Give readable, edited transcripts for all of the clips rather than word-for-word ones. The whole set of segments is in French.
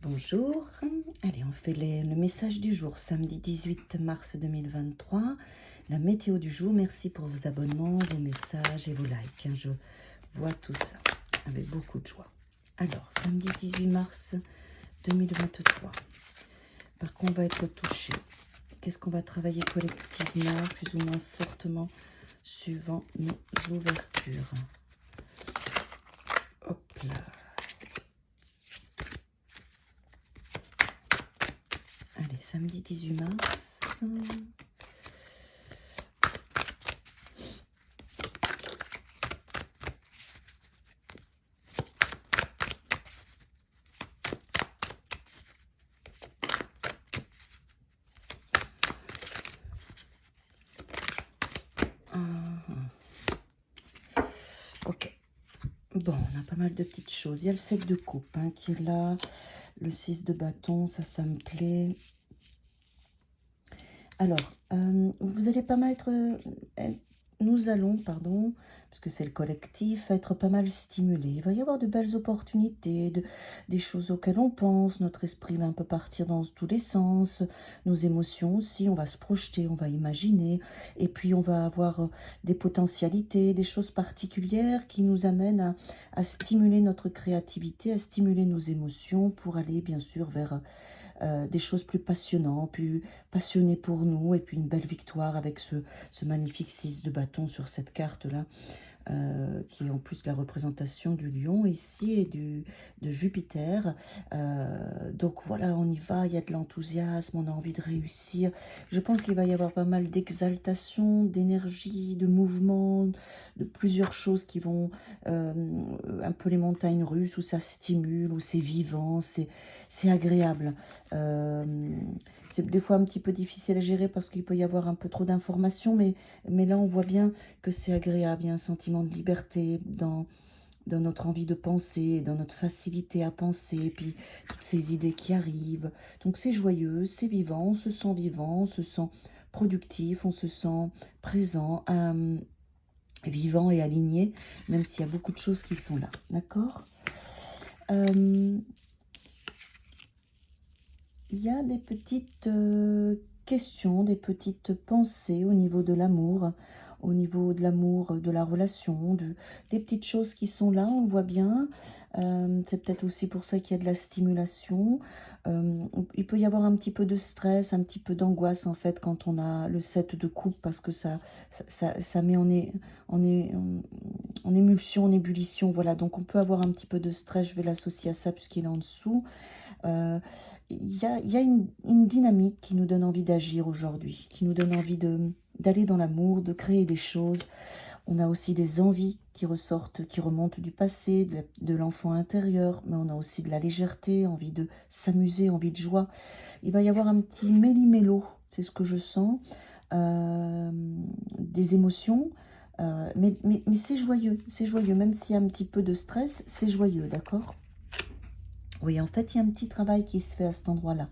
Bonjour, allez on fait le message du jour, samedi 18 mars 2023, la météo du jour. Merci pour vos abonnements, vos messages et vos likes, je vois tout ça avec beaucoup de joie. Alors, samedi 18 mars 2023, par quoi on va être touché? Qu'est-ce qu'on va travailler collectivement, plus ou moins fortement, suivant nos ouvertures? Hop là. Allez, samedi 18 mars. Ok. Bon, on a pas mal de petites choses. Il y a le 7 de coupe qui est là. Le 6 de bâton, ça me plaît. Alors, vous allez pas mal être... nous allons, pardon, parce que c'est le collectif, être pas mal stimulé. Il va y avoir de belles opportunités, des choses auxquelles on pense. Notre esprit va un peu partir dans tous les sens. Nos émotions aussi, on va se projeter, on va imaginer. Et puis, on va avoir des potentialités, des choses particulières qui nous amènent à stimuler notre créativité, à stimuler nos émotions pour aller, bien sûr, vers... des choses plus passionnantes, plus passionnées pour nous, et puis une belle victoire avec ce magnifique 6 de bâton sur cette carte-là, qui est en plus la représentation du lion ici et de Jupiter. Donc voilà, on y va, il y a de l'enthousiasme, on a envie de réussir. Je pense qu'il va y avoir pas mal d'exaltation, d'énergie, de mouvement, de plusieurs choses qui vont un peu les montagnes russes où ça stimule, où c'est vivant, c'est agréable. C'est des fois un petit peu difficile à gérer parce qu'il peut y avoir un peu trop d'informations, mais là on voit bien que c'est agréable, il y a un sentiment de liberté dans notre envie de penser, dans notre facilité à penser, puis toutes ces idées qui arrivent. Donc c'est joyeux, c'est vivant, on se sent productif, on se sent présent, vivant et aligné, même s'il y a beaucoup de choses qui sont là, d'accord? Il y a des petites questions, des petites pensées au niveau de l'amour, de la relation, des petites choses qui sont là, on le voit bien. C'est peut-être aussi pour ça qu'il y a de la stimulation. Il peut y avoir un petit peu de stress, un petit peu d'angoisse en fait quand on a le 7 de coupe, parce que ça met en émulsion, en ébullition. Voilà, donc on peut avoir un petit peu de stress, je vais l'associer à ça puisqu'il est en dessous. Il y a une dynamique qui nous donne envie d'agir aujourd'hui, qui nous donne envie d'aller dans l'amour, de créer des choses. On a aussi des envies qui ressortent, qui remontent du passé, de l'enfant intérieur, mais on a aussi de la légèreté, envie de s'amuser, envie de joie. Il va y avoir un petit méli-mélo, c'est ce que je sens, des émotions, mais c'est joyeux, même s'il y a un petit peu de stress, c'est joyeux, d'accord? Oui, en fait, il y a un petit travail qui se fait à cet endroit-là.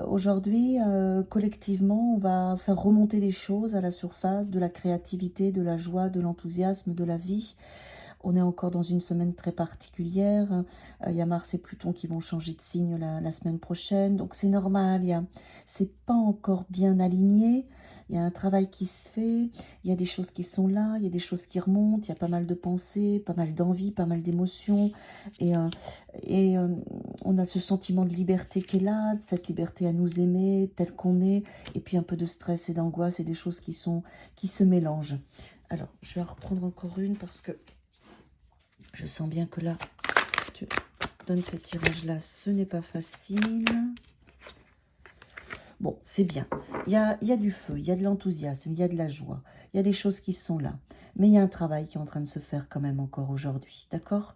Aujourd'hui, collectivement, on va faire remonter des choses à la surface, de la créativité, de la joie, de l'enthousiasme, de la vie. On est encore dans une semaine très particulière. Il y a Mars et Pluton qui vont changer de signe la semaine prochaine. Donc c'est normal, c'est pas encore bien aligné. Il y a un travail qui se fait. Il y a des choses qui sont là. Il y a des choses qui remontent. Il y a pas mal de pensées, pas mal d'envie, pas mal d'émotions. Et, euh, et on a ce sentiment de liberté qui est là, cette liberté à nous aimer tel qu'on est. Et puis un peu de stress et d'angoisse et des choses qui se mélangent. Alors, je vais en reprendre encore une parce que je sens bien que là, tu donnes ce tirage-là, ce n'est pas facile. Bon, c'est bien. Il y a du feu, il y a de l'enthousiasme, il y a de la joie. Il y a des choses qui sont là. Mais il y a un travail qui est en train de se faire quand même encore aujourd'hui, d'accord?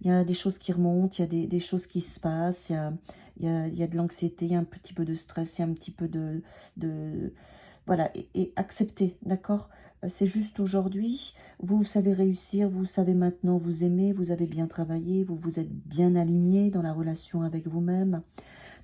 Il y a des choses qui remontent, il y a des choses qui se passent, il y a de l'anxiété, il y a un petit peu de stress, il y a un petit peu voilà, et accepter, d'accord? C'est juste aujourd'hui, vous savez réussir, vous savez maintenant vous aimer, vous avez bien travaillé, vous vous êtes bien aligné dans la relation avec vous-même.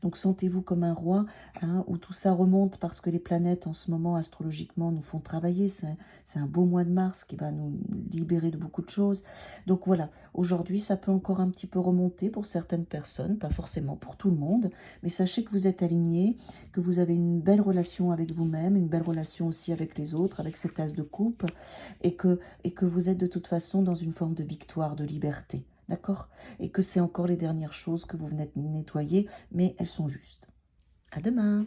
Donc sentez-vous comme un roi, hein, où tout ça remonte parce que les planètes en ce moment astrologiquement nous font travailler. C'est un beau mois de mars qui va nous libérer de beaucoup de choses. Donc voilà, aujourd'hui ça peut encore un petit peu remonter pour certaines personnes, pas forcément pour tout le monde, mais sachez que vous êtes aligné, que vous avez une belle relation avec vous-même, une belle relation aussi avec les autres, avec cet as de coupe, et que vous êtes de toute façon dans une forme de victoire, de liberté. D'accord? Et que c'est encore les dernières choses que vous venez de nettoyer, mais elles sont justes. À demain!